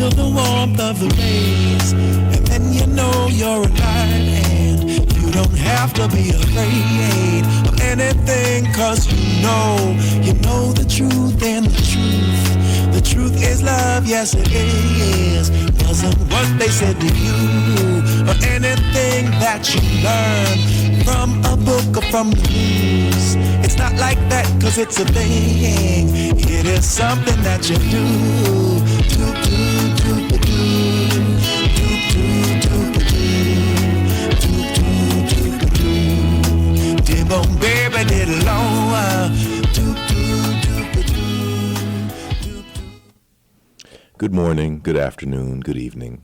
feel the warmth of the rays, and then you know you're alive, and you don't have to be afraid of anything, cause you know the truth, and the truth is love, yes it is. Wasn't what they said to you, or anything that you learn from a book or from the news. It's not like that, cause it's a thing. It is something that you do. Do, do, do, do, do, do, do, do, do, do, do, do. Dib-on, baby, did it long. Do, do, do, do, do, do. Good morning, good afternoon, good evening.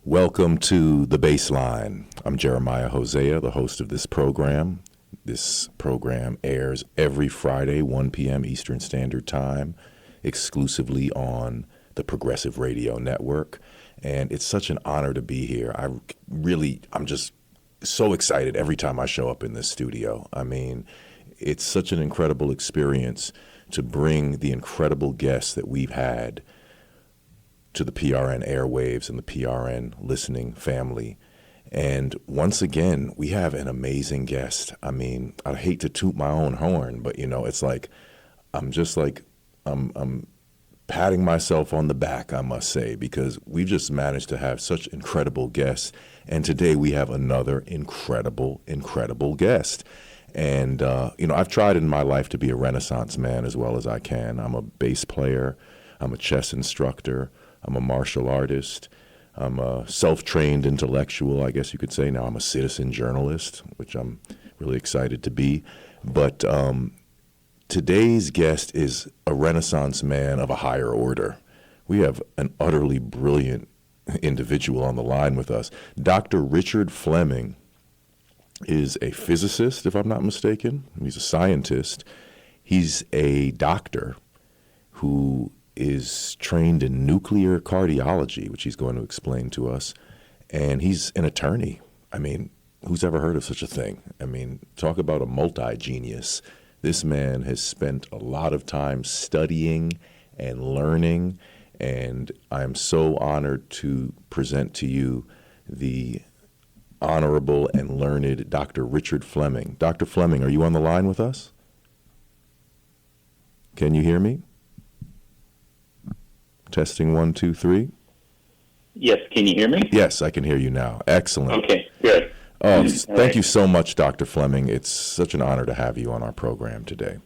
Welcome to the Bassline. I'm Jeremiah Hosea, the host of this program. This program airs every Friday, 1 p.m. Eastern Standard Time, exclusively on the Progressive Radio Network. And it's such an honor to be here. I'm just so excited every time I show up in this studio. I mean, it's such an incredible experience to bring the incredible guests that we've had to the PRN airwaves and the PRN listening family. And once again, we have an amazing guest. I mean, I hate to toot my own horn, but it's like, I'm patting myself on the back, I must say, because we've just managed to have such incredible guests. And today we have another incredible guest. And, I've tried in my life to be a Renaissance man as well as I can. I'm a bass player. I'm a chess instructor. I'm a martial artist. I'm a self-trained intellectual, I guess you could say. Now I'm a citizen journalist, which I'm really excited to be. But today's guest is a Renaissance man of a higher order. We have an utterly brilliant individual on the line with us. Dr. Richard Fleming is a physicist, if I'm not mistaken. He's a scientist. He's a doctor who is trained in nuclear cardiology, which he's going to explain to us. And he's an attorney. I mean, who's ever heard of such a thing? I mean, talk about a multi-genius. This man has spent a lot of time studying and learning, and I'm so honored to present to you the honorable and learned Dr. Richard Fleming. Dr. Fleming, are you on the line with us? Can you hear me? Testing 1, 2, 3. Yes, can you hear me? Yes, I can hear you now. Excellent. Okay, good. Oh, thank you so much, Dr. Fleming. It's such an honor to have you on our program today.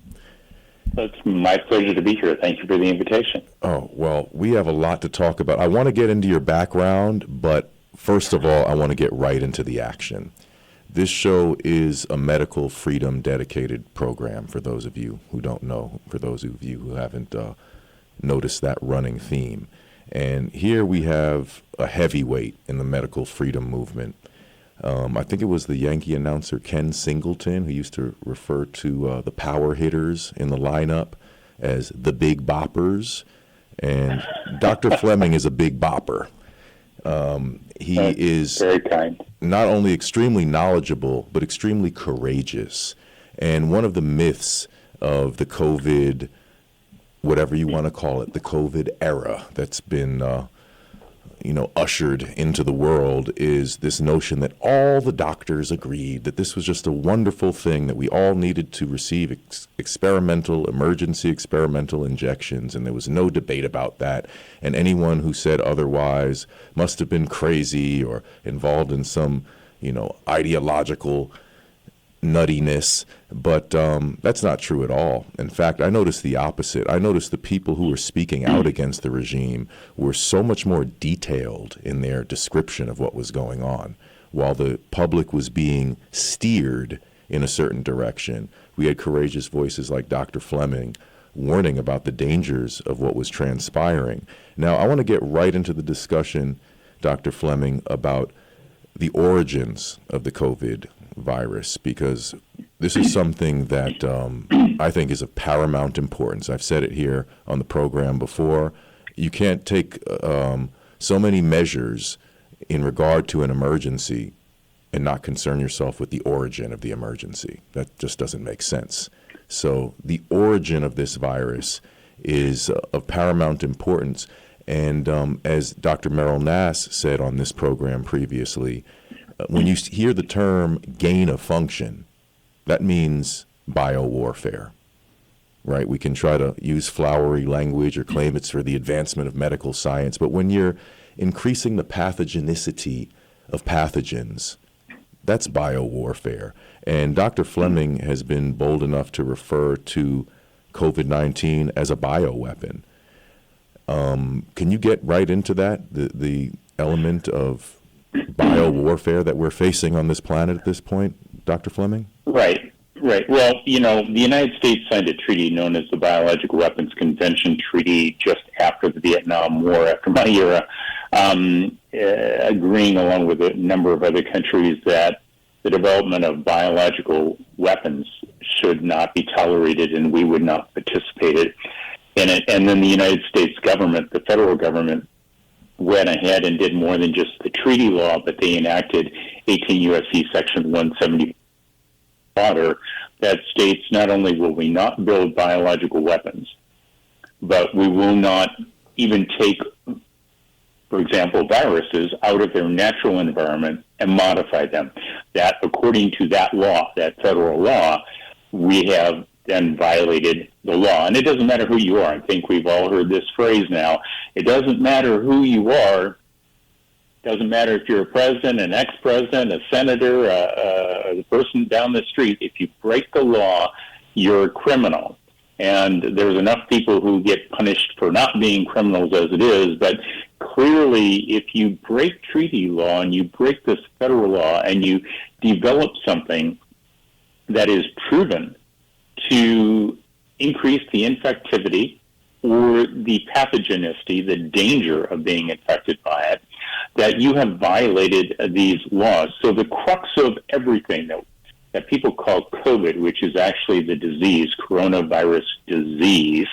It's my pleasure to be here. Thank you for the invitation. Oh, well, we have a lot to talk about. I want to get into your background, but first of all, I want to get right into the action. This show is a medical freedom dedicated program, for those of you who don't know, for those of you who haven't notice that running theme. And here we have a heavyweight in the medical freedom movement. I think it was the Yankee announcer Ken Singleton who used to refer to the power hitters in the lineup as the big boppers. And Dr. Fleming is a big bopper. He is very kind. Not only extremely knowledgeable, but extremely courageous. And one of the myths of the COVID, whatever you want to call it, the COVID era that's been, ushered into the world is this notion that all the doctors agreed that this was just a wonderful thing, that we all needed to receive emergency experimental injections, and there was no debate about that. And anyone who said otherwise must have been crazy or involved in some, ideological nuttiness, but that's not true at all. In fact, I noticed the opposite. I noticed the people who were speaking out against the regime were so much more detailed in their description of what was going on. While the public was being steered in a certain direction, we had courageous voices like Dr. Fleming warning about the dangers of what was transpiring. Now, I want to get right into the discussion, Dr. Fleming, about the origins of the COVID virus, because this is something that I think is of paramount importance. I've said it here on the program before. You can't take so many measures in regard to an emergency and not concern yourself with the origin of the emergency. That just doesn't make sense. So the origin of this virus is of paramount importance. And as Dr. Merrill Nass said on this program previously, when you hear the term gain of function, that means biowarfare, right? We can try to use flowery language or claim it's for the advancement of medical science, but when you're increasing the pathogenicity of pathogens, that's biowarfare. And Dr. Fleming has been bold enough to refer to COVID-19 as a bioweapon. Can you get right into that, the element of biowarfare that we're facing on this planet at this point, Dr. Fleming? Right. Well, the United States signed a treaty known as the Biological Weapons Convention Treaty just after the Vietnam War, after my era, agreeing along with a number of other countries that the development of biological weapons should not be tolerated and we would not participate in it. And then the United States government, the federal government, went ahead and did more than just the treaty law, but they enacted 18 U.S.C. Section 170 that states not only will we not build biological weapons, but we will not even take, for example, viruses out of their natural environment and modify them. That, according to that law, that federal law, we have then violated the law. And it doesn't matter who you are. I think we've all heard this phrase now. It doesn't matter who you are. It doesn't matter if you're a president, an ex-president, a senator, the person down the street. If you break the law, you're a criminal. And there's enough people who get punished for not being criminals as it is, but clearly if you break treaty law and you break this federal law and you develop something that is proven to increase the infectivity or the pathogenicity, the danger of being infected by it, that you have violated these laws. So the crux of everything that people call COVID, which is actually the disease, coronavirus disease,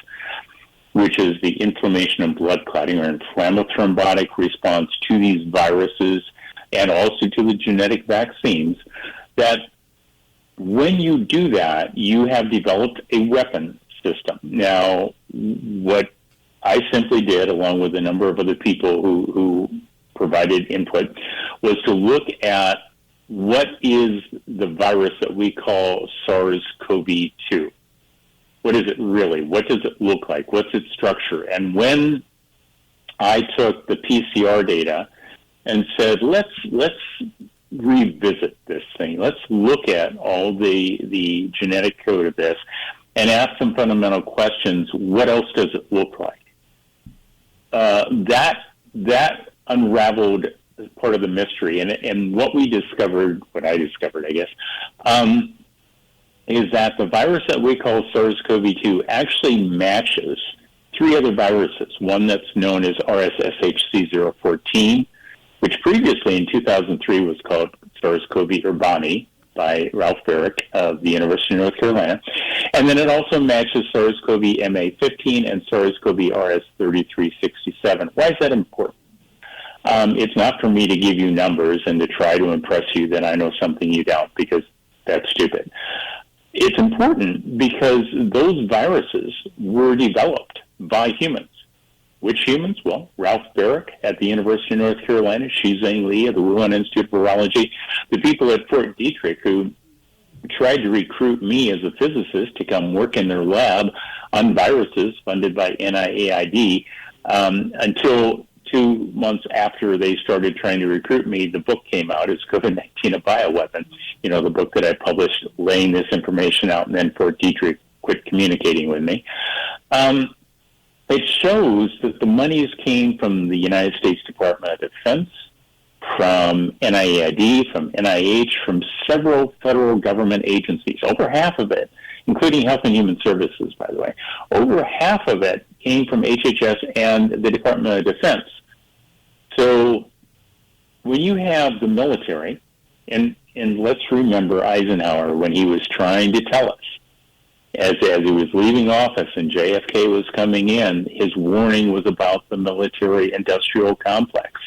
which is the inflammation and blood clotting or inflammothrombotic response to these viruses and also to the genetic vaccines, that when you do that, you have developed a weapon system. Now, what I simply did, along with a number of other people who provided input, was to look at what is the virus that we call SARS-CoV-2. What is it really? What does it look like? What's its structure? And when I took the PCR data and said, let's revisit this thing. Let's look at all the genetic code of this and ask some fundamental questions. What else does it look like? That unraveled part of the mystery. And what I discovered, I guess, is that the virus that we call SARS-CoV-2 actually matches three other viruses. One that's known as RSSHC014, which previously in 2003 was called SARS-CoV-Urbani by Ralph Baric of the University of North Carolina. And then it also matches SARS-CoV-MA15 and SARS-CoV-RS3367. Why is that important? It's not for me to give you numbers and to try to impress you that I know something you don't, because that's stupid. It's important because those viruses were developed by humans. Which humans? Well, Ralph Baric at the University of North Carolina, Shizeng Li at the Wuhan Institute of Virology, the people at Fort Detrick who tried to recruit me as a physicist to come work in their lab on viruses funded by NIAID, until 2 months after they started trying to recruit me, the book came out. It's COVID-19, a Bioweapon, the book that I published laying this information out, and then Fort Detrick quit communicating with me. It shows that the monies came from the United States Department of Defense, from NIAID, from NIH, from several federal government agencies. Over half of it, including Health and Human Services, by the way, over half of it came from HHS and the Department of Defense. So when you have the military, and let's remember Eisenhower when he was trying to tell us, as he was leaving office and JFK was coming in, his warning was about the military-industrial complex.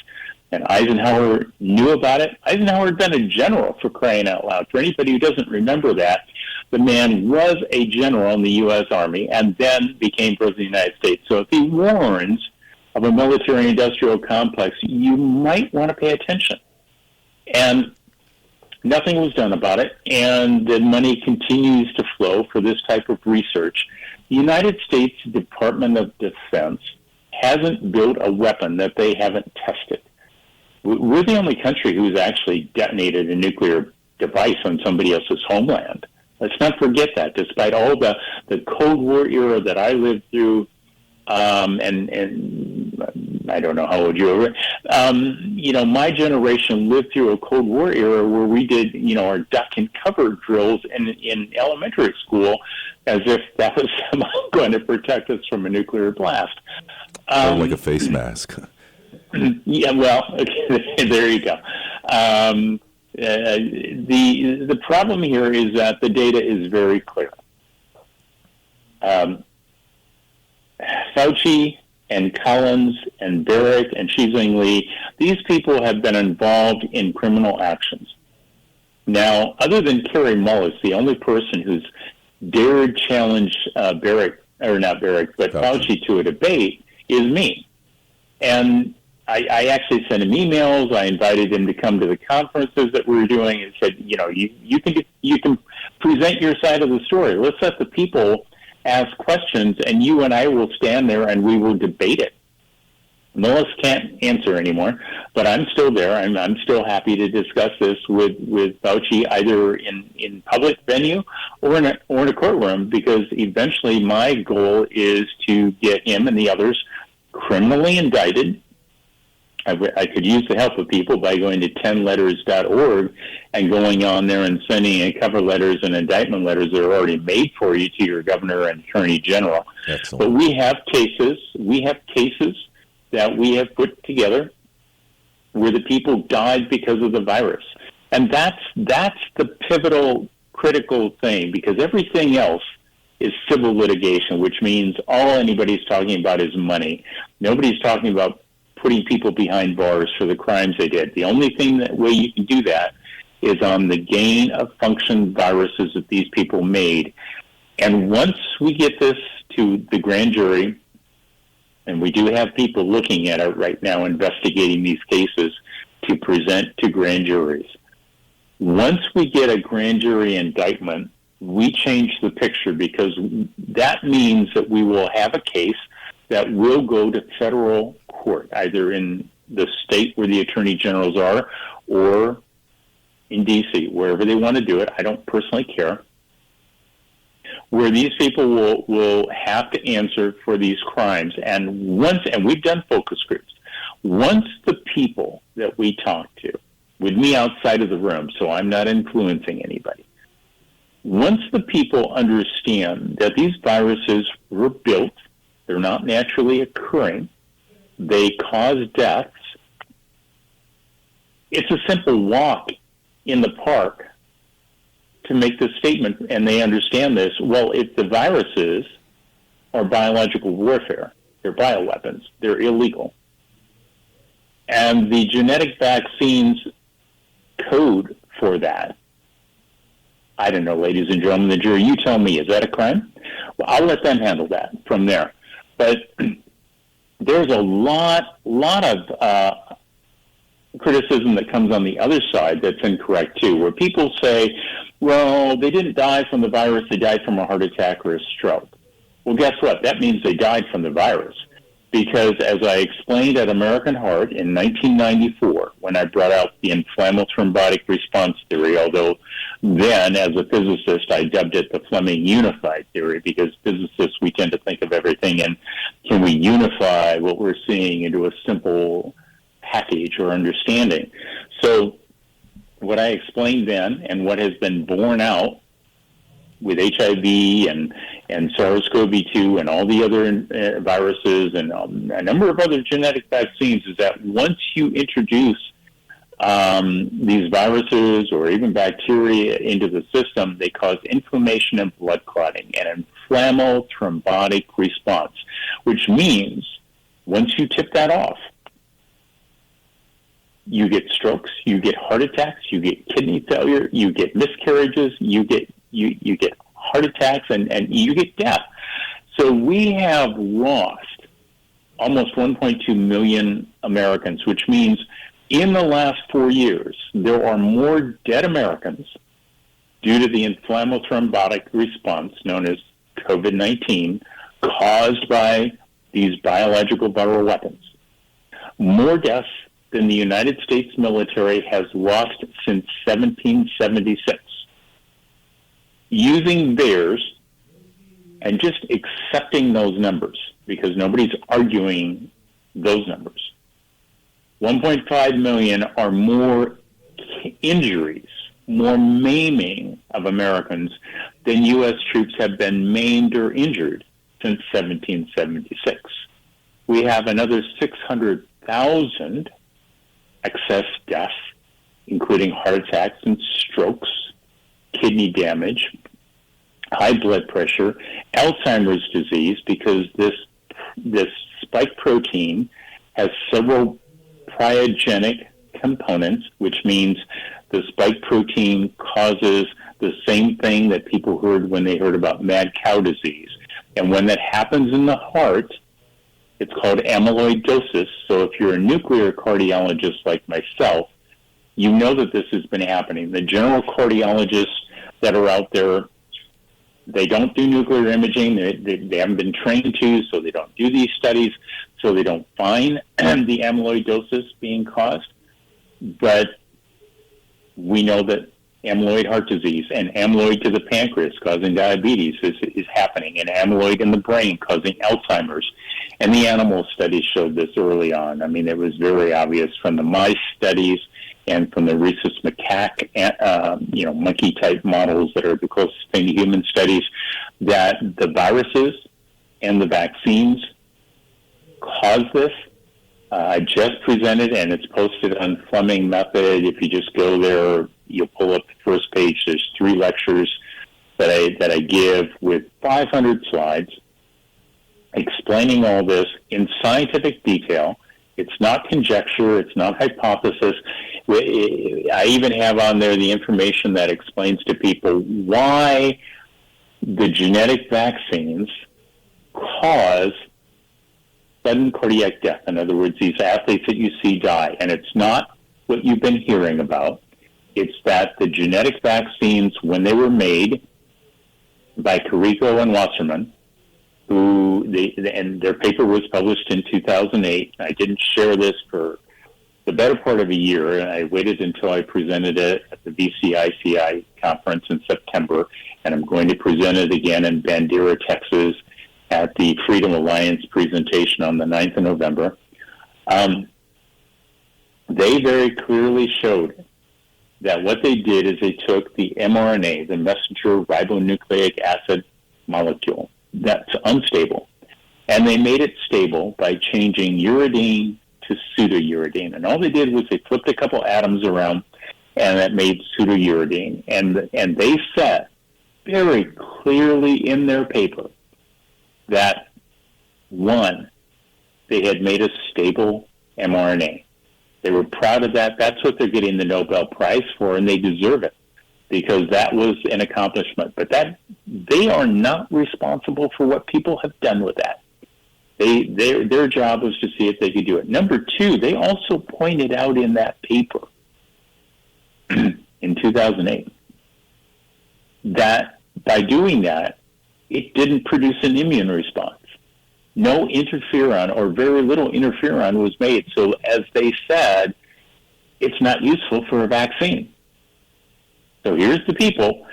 And Eisenhower knew about it. Eisenhower had been a general, for crying out loud. For anybody who doesn't remember that, the man was a general in the U.S. Army and then became President of the United States. So if he warns of a military-industrial complex, you might want to pay attention. And nothing was done about it, and the money continues to flow for this type of research. The United States Department of Defense hasn't built a weapon that they haven't tested. We're the only country who's actually detonated a nuclear device on somebody else's homeland. Let's not forget that, despite all the Cold War era that I lived through, and I don't know how old you are. My generation lived through a Cold War era where we did, our duck and cover drills in elementary school as if that was somehow going to protect us from a nuclear blast. Like a face mask. Yeah, well, okay, there you go. The problem here is that the data is very clear. Fauci and Collins and Barrett and Shizing Li, these people have been involved in criminal actions. Now, other than Kerry Mullis, the only person who's dared challenge Fauci to a debate is me. And I actually sent him emails. I invited him to come to the conferences that we were doing and said, you can present your side of the story. Let's let the people ask questions, and you and I will stand there and we will debate it. Mullis can't answer anymore, but I'm still there. I'm still happy to discuss this with Fauci, either in public venue or in a courtroom, because eventually my goal is to get him and the others criminally indicted. I could use the help of people by going to 10letters.org and going on there and sending in cover letters and indictment letters that are already made for you to your governor and attorney general. Excellent. But we have cases that we have put together where the people died because of the virus. And that's the pivotal, critical thing, because everything else is civil litigation, which means all anybody's talking about is money. Nobody's talking about putting people behind bars for the crimes they did. The only way you can do that is on the gain of function viruses that these people made. And once we get this to the grand jury, and we do have people looking at it right now, investigating these cases to present to grand juries. Once we get a grand jury indictment, we change the picture, because that means that we will have a case that will go to federal court, either in the state where the attorney generals are or in D.C., wherever they want to do it. I don't personally care. Where these people will have to answer for these crimes. And we've done focus groups. Once the people that we talk to, with me outside of the room, so I'm not influencing anybody, once the people understand that these viruses were built, they're not naturally occurring, they cause deaths, it's a simple walk in the park to make this statement, and they understand this. Well, if the viruses are biological warfare, they're bioweapons, they're illegal. And the genetic vaccines code for that, I don't know, ladies and gentlemen, the jury, you tell me, is that a crime? Well, I'll let them handle that from there. But there's a lot of criticism that comes on the other side that's incorrect too, where people say, well, they didn't die from the virus, they died from a heart attack or a stroke. Well, guess what? That means they died from the virus. Because as I explained at American Heart in 1994, when I brought out the inflammatory thrombotic response theory, although then as a physicist I dubbed it the Fleming unified theory, because physicists, we tend to think of everything in, can we unify what we're seeing into a simple package or understanding? So what I explained then, and what has been borne out with HIV and SARS-CoV-2 and all the other viruses and a number of other genetic vaccines, is that once you introduce these viruses or even bacteria into the system, they cause inflammation and blood clotting and inflammatory thrombotic response, which means once you tip that off, you get strokes, you get heart attacks, you get kidney failure, you get miscarriages, you get heart attacks, and you get death. So we have lost almost 1.2 million Americans, which means in the last 4 years, there are more dead Americans due to the inflammatory thrombotic response known as COVID-19 caused by these biological viral weapons. More deaths than the United States military has lost since 1776. Using theirs and just accepting those numbers, because nobody's arguing those numbers. 1.5 million are more injuries, more maiming of Americans than U.S. troops have been maimed or injured since 1776. We have another 600,000 excess deaths, including heart attacks and strokes, kidney damage, high blood pressure, Alzheimer's disease, because this spike protein has several pyogenic components, which means the spike protein causes the same thing that people heard when they heard about mad cow disease. And when that happens in the heart, it's called amyloidosis. So if you're a nuclear cardiologist like myself, you know that this has been happening. The general cardiologists that are out there, they don't do nuclear imaging. They haven't been trained to, so they don't do these studies, so they don't find the amyloidosis being caused. But we know that amyloid heart disease and amyloid to the pancreas causing diabetes is happening, and amyloid in the brain causing Alzheimer's. And the animal studies showed this early on. I mean, it was very obvious from the mice studies and from the rhesus macaque, monkey-type models that are the closest thing to human studies, that the viruses and the vaccines cause this. I just presented, and it's posted on Fleming Method. If you just go there, you'll pull up the first page. There's 3 lectures that I give with 500 slides explaining all this in scientific detail. It's not conjecture. It's not hypothesis. I even have on there the information that explains to people why the genetic vaccines cause sudden cardiac death. In other words, these athletes that you see die. And it's not what you've been hearing about. It's that the genetic vaccines, when they were made by Carrico and Wasserman, and their paper was published in 2008. I didn't share this for the better part of a year, and I waited until I presented it at the VCICI conference in September, and I'm going to present it again in Bandera, Texas, at the Freedom Alliance presentation on the 9th of November. They very clearly showed that what they did is they took the mRNA, the messenger ribonucleic acid molecule, that's unstable, and they made it stable by changing uridine to pseudouridine. And all they did was they flipped a couple atoms around, and that made pseudouridine. And they said very clearly in their paper that, one, they had made a stable mRNA. They were proud of that. That's what they're getting the Nobel Prize for, and they deserve it, because that was an accomplishment. But that they are not responsible for what people have done with that. Their job was to see if they could do it. Number 2, they also pointed out in that paper in 2008 that by doing that, it didn't produce an immune response. No interferon, or very little interferon, was made. So as they said, it's not useful for a vaccine. So here's the people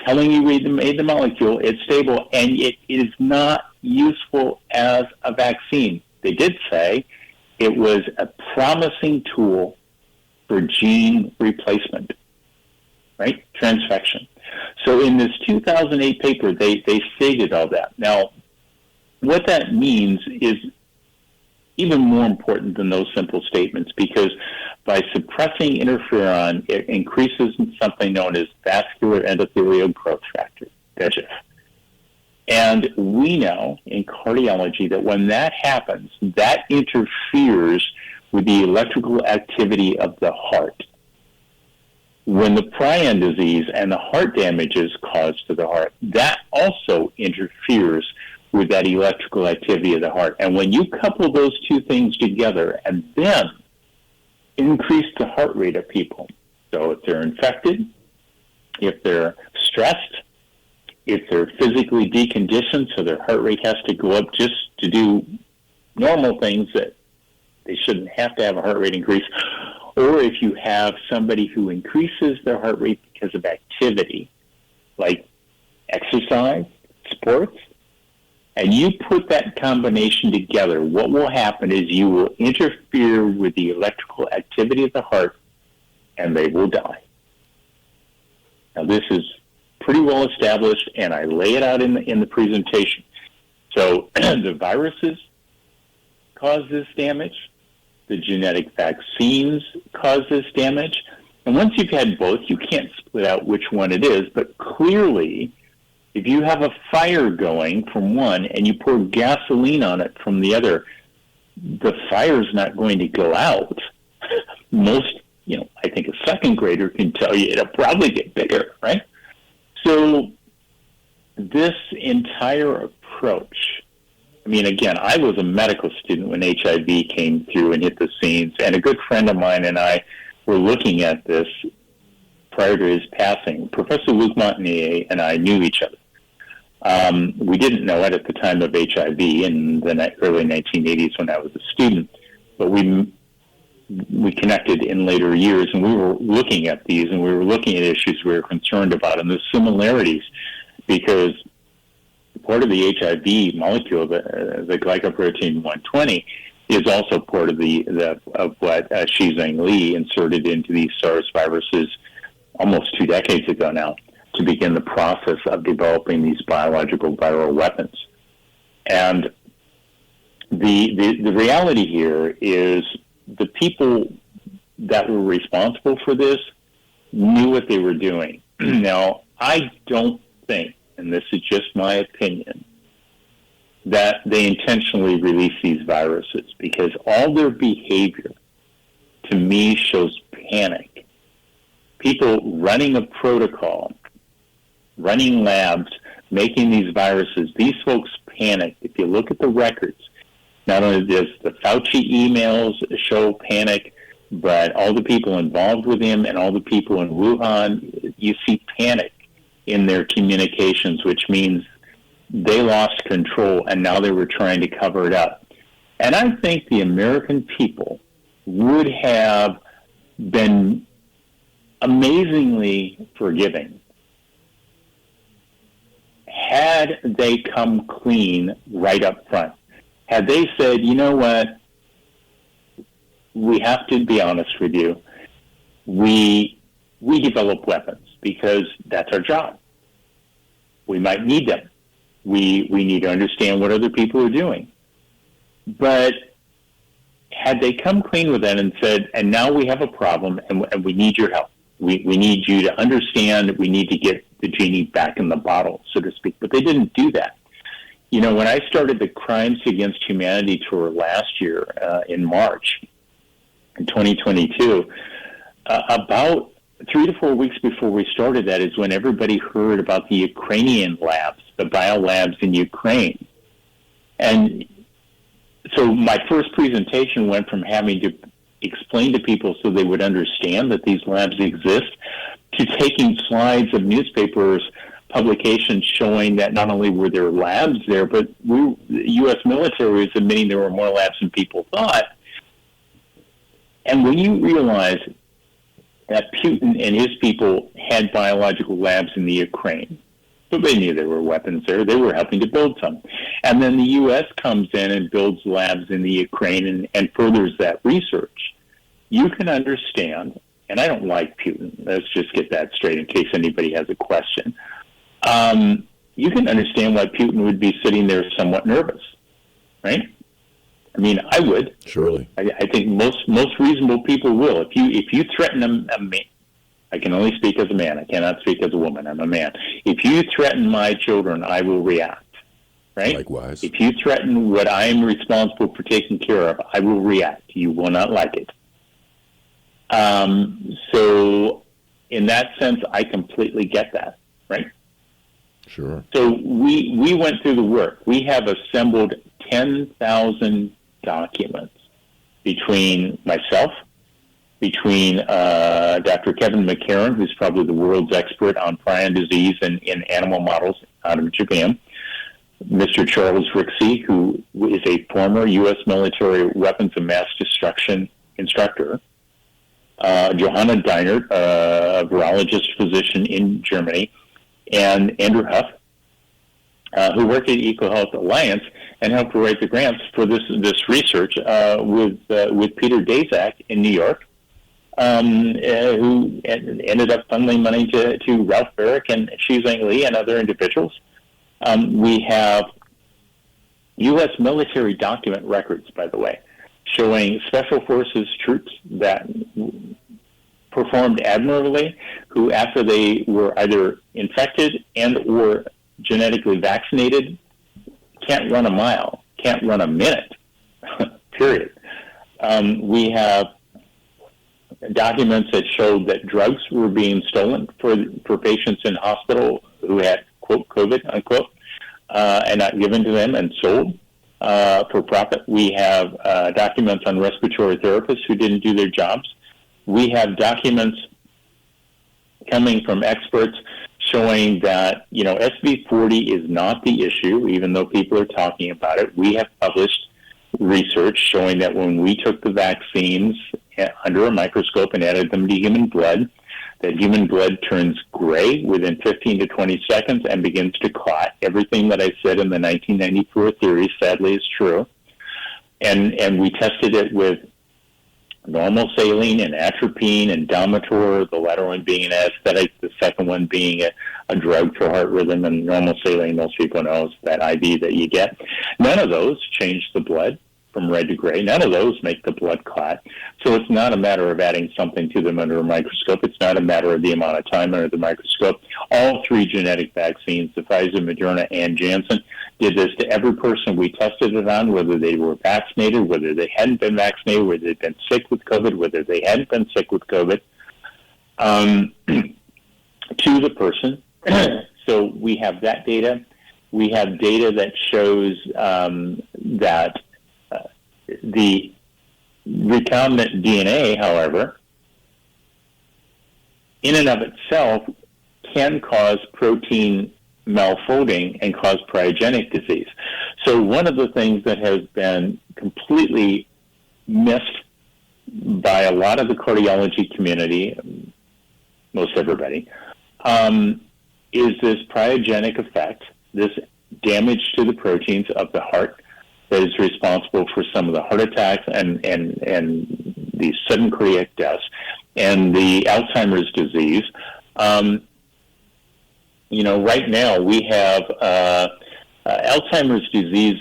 telling you we made the molecule, it's stable, and it is not useful as a vaccine. They did say it was a promising tool for gene replacement, right? Transfection. So in this 2008 paper, they stated all that. Now, what that means is even more important than those simple statements, because by suppressing interferon, it increases something known as vascular endothelial growth factor, VEGF. And we know in cardiology that when that happens, that interferes with the electrical activity of the heart. When the prion disease and the heart damage is caused to the heart, that also interferes with that electrical activity of the heart. And when you couple those two things together and then increase the heart rate of people, so if they're infected, if they're stressed, if they're physically deconditioned, so their heart rate has to go up just to do normal things that they shouldn't have to have a heart rate increase, or if you have somebody who increases their heart rate because of activity, like exercise, sports, and you put that combination together, what will happen is you will interfere with the electrical activity of the heart, and they will die. Now, this is pretty well established, and I lay it out in the presentation. So the viruses cause this damage. The genetic vaccines cause this damage. And once you've had both, you can't split out which one it is, but clearly, if you have a fire going from one and you pour gasoline on it from the other, the fire's not going to go out. Most, I think a second grader can tell you it'll probably get bigger, right? So this entire approach, again, I was a medical student when HIV came through and hit the scenes, and a good friend of mine and I were looking at this prior to his passing. Professor Luc Montagnier and I knew each other. We didn't know it at the time of HIV in the early 1980s when I was a student, but we connected in later years, and we were looking at these, and we were looking at issues we were concerned about, and the similarities, because part of the HIV molecule, the glycoprotein 120, is also part of of what Shi Zheng Li inserted into these SARS viruses almost 2 decades ago now, to begin the process of developing these biological viral weapons. And the reality here is the people that were responsible for this knew what they were doing. Now, I don't think, and this is just my opinion, that they intentionally release these viruses, because all their behavior, to me, shows panic. People running a protocol, running labs, making these viruses, these folks panic. If you look at the records, not only does the Fauci emails show panic, but all the people involved with him and all the people in Wuhan, you see panic in their communications, which means they lost control and now they were trying to cover it up. And I think the American people would have been amazingly forgiving had they come clean right up front. Had they said, you know what, we have to be honest with you, we develop weapons because that's our job. We might need them. We need to understand what other people are doing. But had they come clean with that and said, and now we have a problem and we need your help. We need you to understand, we need to get the genie back in the bottle, so to speak. But they didn't do that. When I started the Crimes Against Humanity tour last year in March in 2022, about 3 to 4 weeks before we started that is when everybody heard about the Ukrainian labs, the biolabs in Ukraine. And so my first presentation went from having to explain to people so they would understand that these labs exist to taking slides of newspapers, publications showing that not only were there labs there, but the U.S. military was admitting there were more labs than people thought. And when you realize that Putin and his people had biological labs in the Ukraine, but they knew there were weapons there. They were helping to build some. And then the U.S. comes in and builds labs in the Ukraine and furthers that research. You can understand, and I don't like Putin. Let's just get that straight in case anybody has a question. You can understand why Putin would be sitting there somewhat nervous, right? I would. Surely. I think most reasonable people will. If you threaten a man, I can only speak as a man. I cannot speak as a woman. I'm a man. If you threaten my children, I will react, right? Likewise. If you threaten what I am responsible for taking care of, I will react. You will not like it. So in that sense, I completely get that, right? Sure. So we went through the work. We have assembled 10,000 documents between myself, between Dr. Kevin McCarran, who's probably the world's expert on prion disease in animal models out of Japan, Mr. Charles Rixey, who is a former U.S. military weapons of mass destruction instructor, Johanna Deinert, a virologist physician in Germany, and Andrew Huff, who worked at EcoHealth Alliance and helped write the grants for this research with Peter Daszak in New York, who ended up funneling money to Ralph Barrick and Xizang Li and other individuals. We have U.S. military document records, by the way, showing Special Forces troops that performed admirably, who after they were either infected and or genetically vaccinated, can't run a mile, can't run a minute, period. We have documents that showed that drugs were being stolen for patients in hospital who had, quote, COVID, unquote, and not given to them and sold for profit. We have documents on respiratory therapists who didn't do their jobs. We have documents coming from experts showing that, SV40 is not the issue, even though people are talking about it. We have published research showing that when we took the vaccines under a microscope and added them to human blood, that human blood turns gray within 15 to 20 seconds and begins to clot. Everything that I said in the 1994 theory, sadly, is true. And we tested it with normal saline and atropine and Domitor, the latter one being an anesthetic, the second one being a drug for heart rhythm, and normal saline, most people know, is that IV that you get. None of those change the blood from red to gray. None of those make the blood clot. So it's not a matter of adding something to them under a microscope. It's not a matter of the amount of time under the microscope. All three genetic vaccines, the Pfizer, Moderna, and Janssen, did this to every person we tested it on, whether they were vaccinated, whether they hadn't been vaccinated, whether they'd been sick with COVID, whether they hadn't been sick with COVID, to the person. So we have that data. We have data that shows that the recombinant DNA, however, in and of itself can cause protein malfolding and cause pyrogenic disease. So one of the things that has been completely missed by a lot of the cardiology community, most everybody, is this pyrogenic effect, this damage to the proteins of the heart that is responsible for some of the heart attacks and the sudden cardiac deaths and the Alzheimer's disease. Right now we have Alzheimer's disease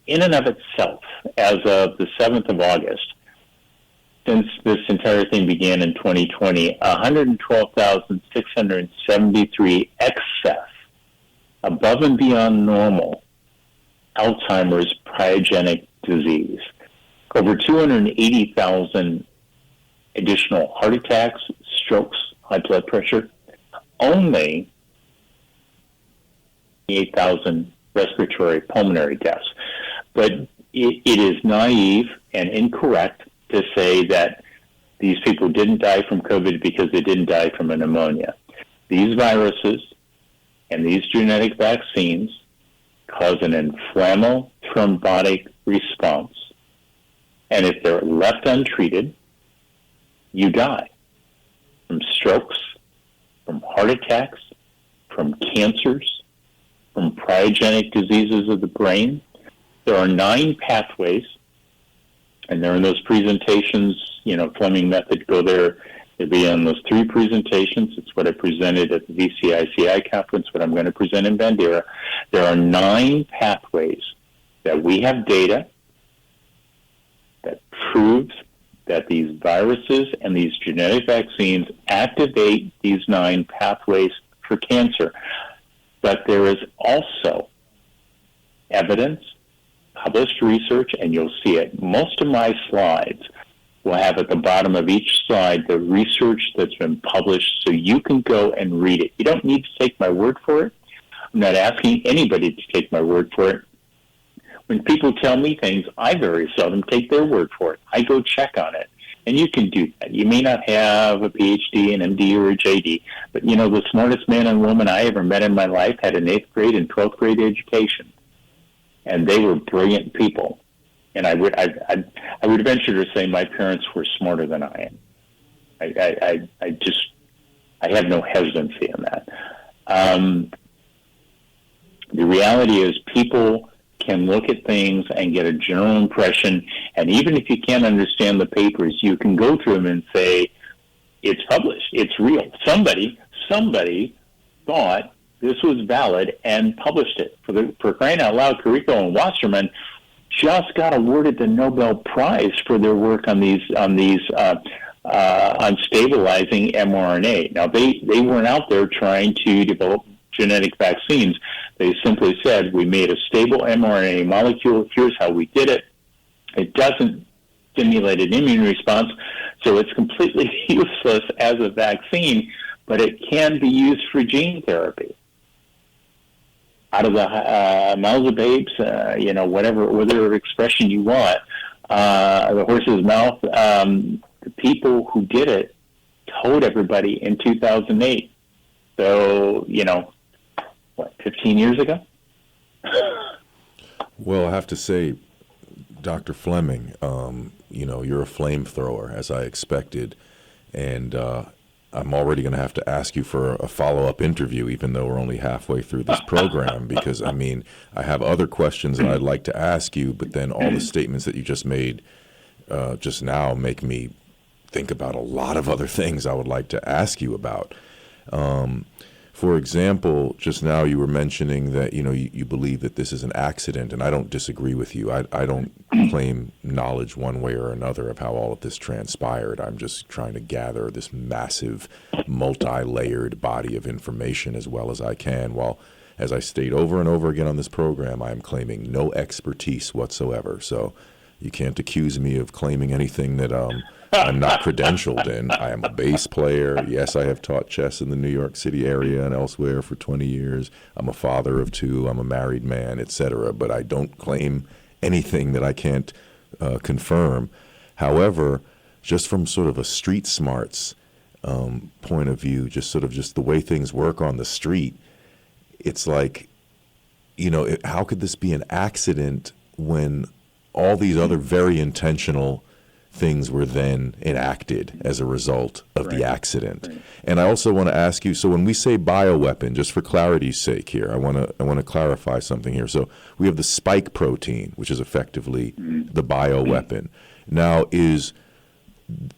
in and of itself, as of the 7th of August, since this entire thing began in 2020, 112,673 excess, above and beyond normal, Alzheimer's pyrogenic disease. Over 280,000 additional heart attacks, strokes, high blood pressure, only 8,000 respiratory pulmonary deaths. But it is naive and incorrect to say that these people didn't die from COVID because they didn't die from a pneumonia. These viruses and these genetic vaccines cause an inflammatory thrombotic response. And if they're left untreated, you die from strokes, from heart attacks, from cancers, from pyrogenic diseases of the brain. There are 9 pathways, and they're in those presentations, Fleming method, go there. It'll be on those 3 presentations. It's what I presented at the VCICI conference, what I'm going to present in Bandera. There are 9 pathways that we have data that proves that these viruses and these genetic vaccines activate these 9 pathways for cancer. But there is also evidence, published research, and you'll see it. Most of my slides will have at the bottom of each slide the research that's been published so you can go and read it. You don't need to take my word for it. I'm not asking anybody to take my word for it. When people tell me things, I very seldom take their word for it. I go check on it. And you can do that. You may not have a PhD, an MD, or a JD, but the smartest man and woman I ever met in my life had an 8th grade and 12th grade education. And they were brilliant people. And I would venture to say my parents were smarter than I am. I have no hesitancy in that. The reality is people can look at things and get a general impression, and even if you can't understand the papers, you can go through them and say, it's published, it's real. Somebody thought this was valid and published it. For crying out loud, Carrico and Wasserman just got awarded the Nobel Prize for their work on stabilizing mRNA. Now, they weren't out there trying to develop genetic vaccines. They simply said, we made a stable mRNA molecule. Here's how we did it. It doesn't stimulate an immune response, so it's completely useless as a vaccine, but it can be used for gene therapy. Out of the mouths of babes, whatever expression you want, the horse's mouth, the people who did it told everybody in 2008. So, 15 years ago? Well, I have to say, Dr. Fleming, you're a flamethrower, as I expected, and I'm already going to have to ask you for a follow-up interview, even though we're only halfway through this program, because, I have other questions that I'd like to ask you, but then all the statements that you just made just now make me think about a lot of other things I would like to ask you about. For example, just now you were mentioning that, you believe that this is an accident, and I don't disagree with you. I don't claim knowledge one way or another of how all of this transpired. I'm just trying to gather this massive, multi-layered body of information as well as I can, while, as I state over and over again on this program, I am claiming no expertise whatsoever. So you can't accuse me of claiming anything that I'm not credentialed in. I am a bass player. Yes, I have taught chess in the New York City area and elsewhere for 20 years. I'm a father of 2. I'm a married man, etc. But I don't claim anything that I can't confirm. However, just from sort of a street smarts point of view, just the way things work on the street, it's like, how could this be an accident when all these other very intentional things were then enacted as a result of the accident? Right. And I also want to ask you, so when we say bioweapon, just for clarity's sake here, I want to clarify something here. So we have the spike protein, which is effectively the bioweapon. Now,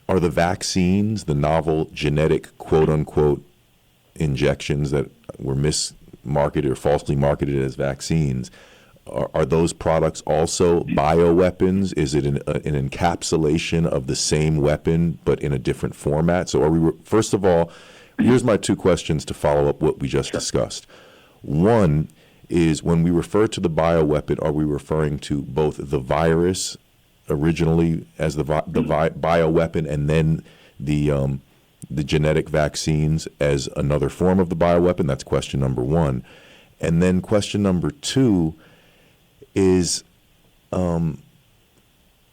are the vaccines, the novel genetic quote-unquote injections that were mismarketed or falsely marketed as vaccines, are those products also bioweapons? Is it an encapsulation of the same weapon but in a different format? So first of all, here's my 2 questions to follow up what we just discussed. One is, when we refer to the bioweapon, are we referring to both the virus originally as the bioweapon and then the genetic vaccines as another form of the bioweapon? That's question number 1. And then question number 2 is, and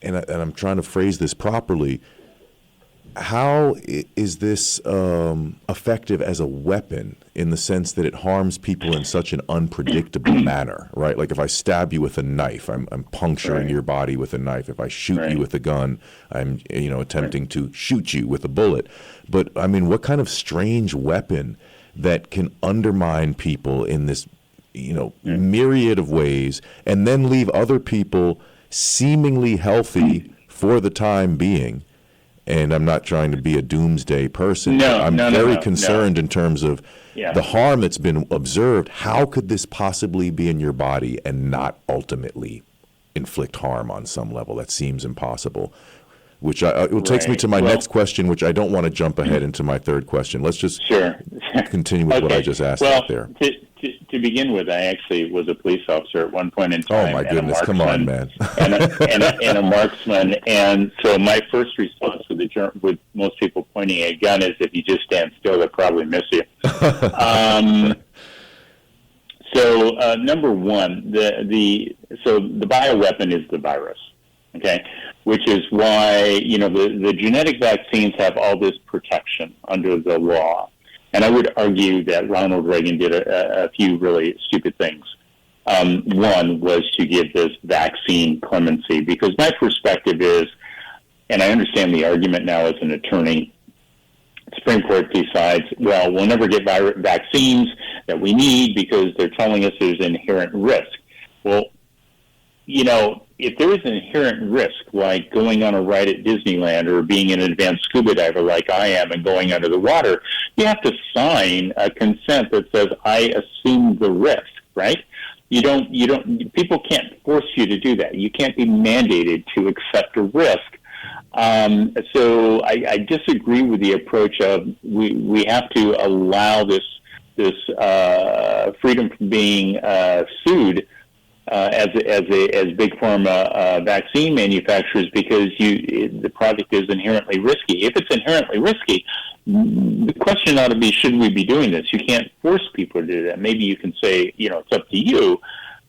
I'm trying to phrase this properly, how is this effective as a weapon in the sense that it harms people in such an unpredictable manner, right? Like if I stab you with a knife, I'm puncturing your body with a knife. If I shoot you with a gun, I'm attempting to shoot you with a bullet. But what kind of strange weapon that can undermine people in this myriad of ways, and then leave other people seemingly healthy for the time being? And I'm not trying to be a doomsday person. I'm very concerned in terms of the harm that's been observed. How could this possibly be in your body and not ultimately inflict harm on some level? That seems impossible. Which takes me to my next question, which I don't want to jump ahead into my third question. Let's just continue with what I just asked out there. To begin with, I actually was a police officer at one point in time. Oh my goodness! Come on, man. and a marksman. And so my first response with most people pointing a gun is, if you just stand still, they'll probably miss you. So number one, the bioweapon is the virus, okay, which is why the genetic vaccines have all this protection under the law, and I would argue that Ronald Reagan did a few really stupid things. One was to give this vaccine clemency, because my perspective is, and I understand the argument now as an attorney. Supreme Court decides, well, we'll never get vaccines that we need because they're telling us there's inherent risk. Well, if there is an inherent risk, like going on a ride at Disneyland or being an advanced scuba diver like I am and going under the water, you have to sign a consent that says, I assume the risk, right? People can't force you to do that. You can't be mandated to accept a risk. So I disagree with the approach of we have to allow this freedom from being sued as big pharma vaccine manufacturers, because the product is inherently risky. If it's inherently risky, the question ought to be, should we be doing this? You can't force people to do that. Maybe you can say, it's up to you.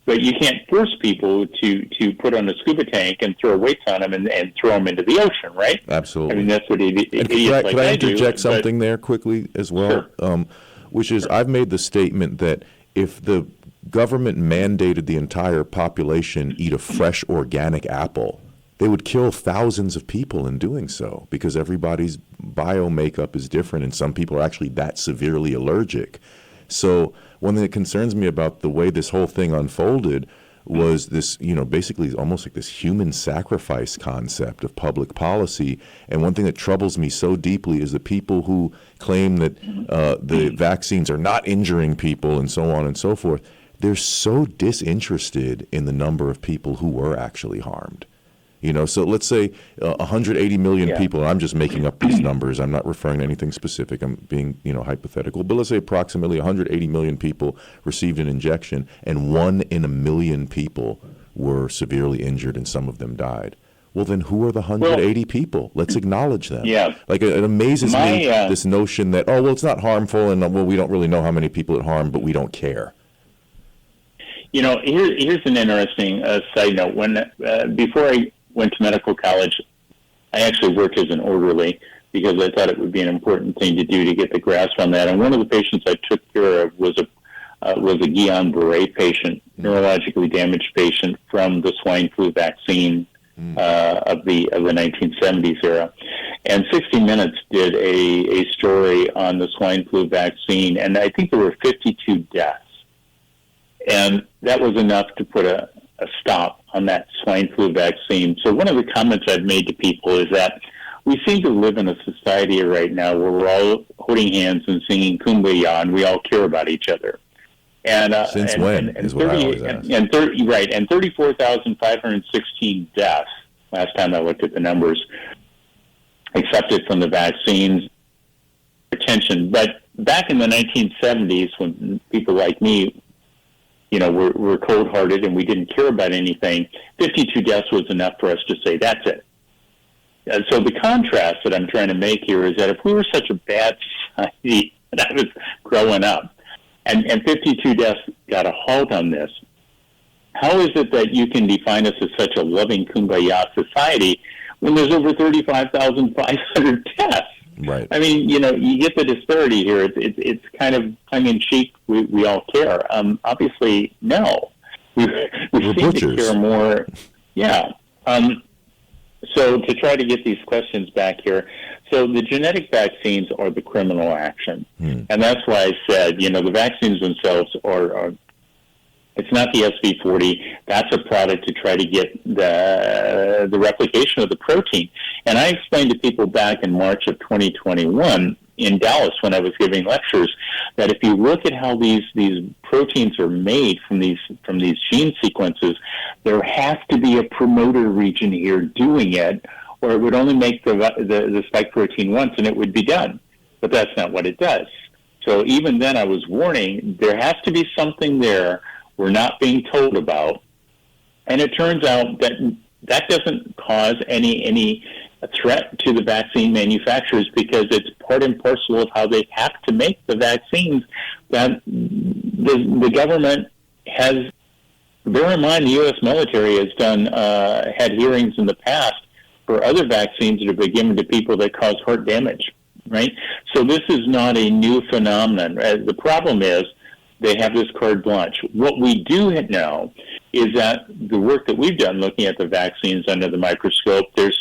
But you can't force people to put on a scuba tank and throw weights on them and throw them into the ocean, right? Absolutely. I mean, that's what idiots like Could I do. interject something there quickly as well? Sure. Which is, I've made the statement that if the government mandated the entire population eat a fresh organic apple, they would kill thousands of people in doing so, because everybody's bio makeup is different, and some people are actually that severely allergic. So one thing that concerns me about the way this whole thing unfolded was this, basically almost like this human sacrifice concept of public policy. And one thing that troubles me so deeply is the people who claim that the vaccines are not injuring people and so on and so forth. They're so disinterested in the number of people who were actually harmed. So let's say 180 million people, and I'm just making up these numbers. I'm not referring to anything specific. I'm being, hypothetical. But let's say approximately 180 million people received an injection, and 1 in a million people were severely injured, and some of them died. Well, then who are the 180 people? Let's acknowledge them. Yeah. Like, it amazes me, this notion that, it's not harmful, and, we don't really know how many people it harmed, but we don't care. Here's an interesting side note. Before I went to medical college, I actually worked as an orderly because I thought it would be an important thing to do to get the grasp on that. And one of the patients I took care of was a Guillain-Barré patient, neurologically damaged patient from the swine flu vaccine of the 1970s era. And 60 Minutes did a story on the swine flu vaccine, and I think there were 52 deaths. And that was enough to put a stop on that swine flu vaccine. So one of the comments I've made to people is that we seem to live in a society right now where we're all holding hands and singing Kumbaya, and we all care about each other. And since when is what I always ask. And 34,516 deaths last time I looked at the numbers accepted from the vaccines retention. But back in the 1970s, when people like me, we're cold-hearted and we didn't care about anything, 52 deaths was enough for us to say, that's it. And so the contrast that I'm trying to make here is that if we were such a bad society when I was growing up, and 52 deaths got a halt on this, how is it that you can define us as such a loving kumbaya society when there's over 35,500 deaths? Right. I mean, you get the disparity here. It's kind of tongue-in-cheek. We all care. Obviously, no. We seem to care more. Yeah. So to try to get these questions back here, so the genetic vaccines are the criminal action. And that's why I said, the vaccines themselves are it's not the SV40. That's a product to try to get the replication of the protein. And I explained to people back in March of 2021 in Dallas when I was giving lectures that if you look at how these proteins are made from these gene sequences, there has to be a promoter region here doing it, or it would only make the spike protein once and it would be done. But that's not what it does. So even then I was warning, there has to be something there we're not being told about. And it turns out that doesn't cause any threat to the vaccine manufacturers because it's part and parcel of how they have to make the vaccines that the government has, bear in mind, the U.S. military has had hearings in the past for other vaccines that have been given to people that cause heart damage, right? So this is not a new phenomenon. The problem is they have this carte blanche. What we do know is that the work that we've done looking at the vaccines under the microscope, there's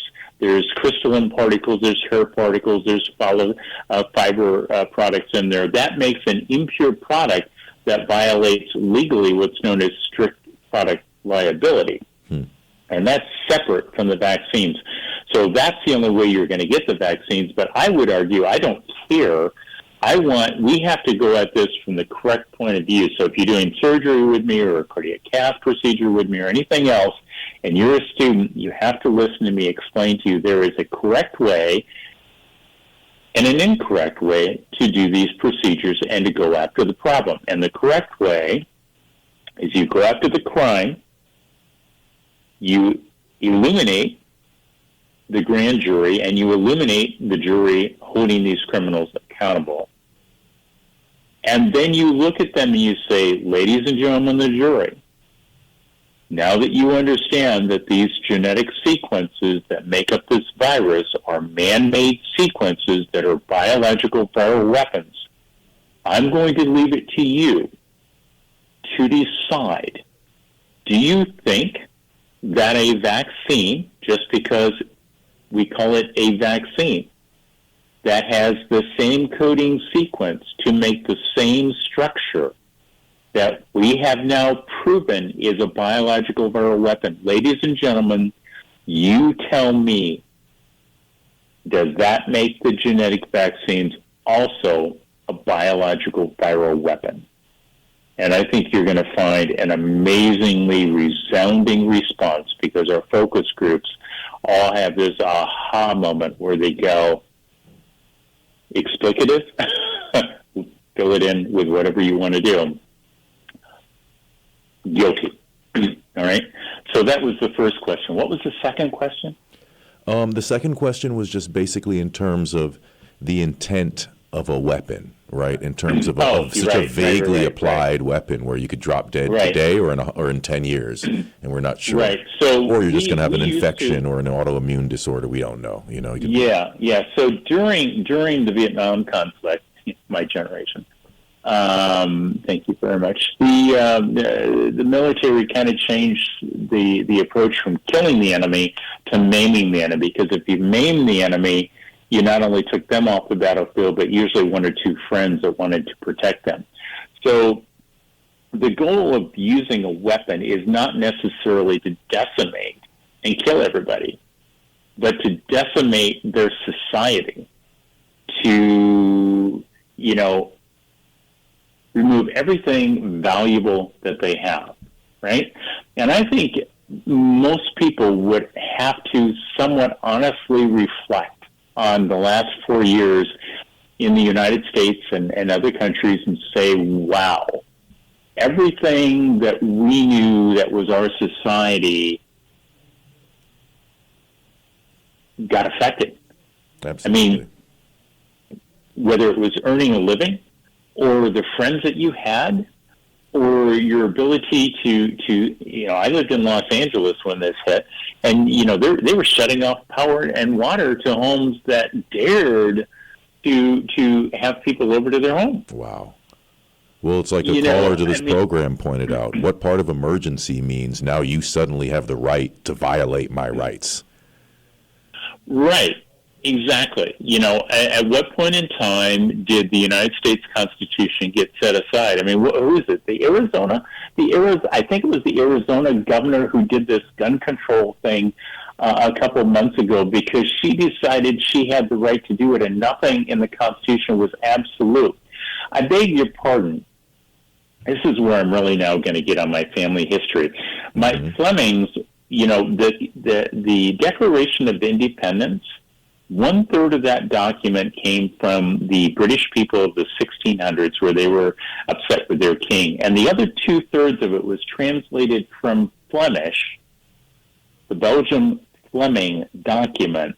crystalline particles, there's hair particles, there's fiber products in there. That makes an impure product that violates legally what's known as strict product liability. And that's separate from the vaccines. So that's the only way you're going to get the vaccines. But I would argue, I don't care. We have to go at this from the correct point of view. So if you're doing surgery with me or a cardiac cath procedure with me or anything else, and you're a student, you have to listen to me explain to you there is a correct way and an incorrect way to do these procedures and to go after the problem. And the correct way is you go after the crime, you illuminate the grand jury, and you eliminate the jury holding these criminals accountable. And then you look at them and you say, ladies and gentlemen of the jury, now that you understand that these genetic sequences that make up this virus are man-made sequences that are biological viral weapons, I'm going to leave it to you to decide, do you think that a vaccine, just because we call it a vaccine, that has the same coding sequence to make the same structure that we have now proven is a biological viral weapon. Ladies and gentlemen, you tell me, does that make the genetic vaccines also a biological viral weapon? And I think you're going to find an amazingly resounding response, because our focus groups all have this aha moment where they go, explicative, fill it in with whatever you want to do. Guilty. All right? So that was the first question. What was the second question? The second question was just basically in terms of the intent of a weapon, right? In terms of, such a vaguely applied weapon where you could drop dead today or in 10 years, and we're not sure. Right. So or you're just going to have an infection or an autoimmune disorder. We don't know. Yeah. So during the Vietnam conflict, my generation, thank you very much. The military kind of changed the approach from killing the enemy to maiming the enemy, because if you maim the enemy, you not only took them off the battlefield, but usually one or two friends that wanted to protect them. So the goal of using a weapon is not necessarily to decimate and kill everybody, but to decimate their society, to, remove everything valuable that they have, right? And I think most people would have to somewhat honestly reflect on the last 4 years in the United States and other countries and say, wow, everything that we knew that was our society got affected. Absolutely. I mean, whether it was earning a living or the friends that you had or your ability to I lived in Los Angeles when this hit, and, they were shutting off power and water to homes that dared to have people over to their home. Wow. Well, it's like a caller to this program pointed out. What part of emergency means now you suddenly have the right to violate my rights? Right. Exactly. At what point in time did the United States Constitution get set aside? I mean, who is it? I think it was the Arizona governor who did this gun control thing a couple of months ago, because she decided she had the right to do it and nothing in the Constitution was absolute. I beg your pardon. This is where I'm really now going to get on my family history. My Flemings, the Declaration of Independence, 1/3 of that document came from the British people of the 1600s, where they were upset with their king. And the other 2/3 of it was translated from Flemish, the Belgian Fleming document,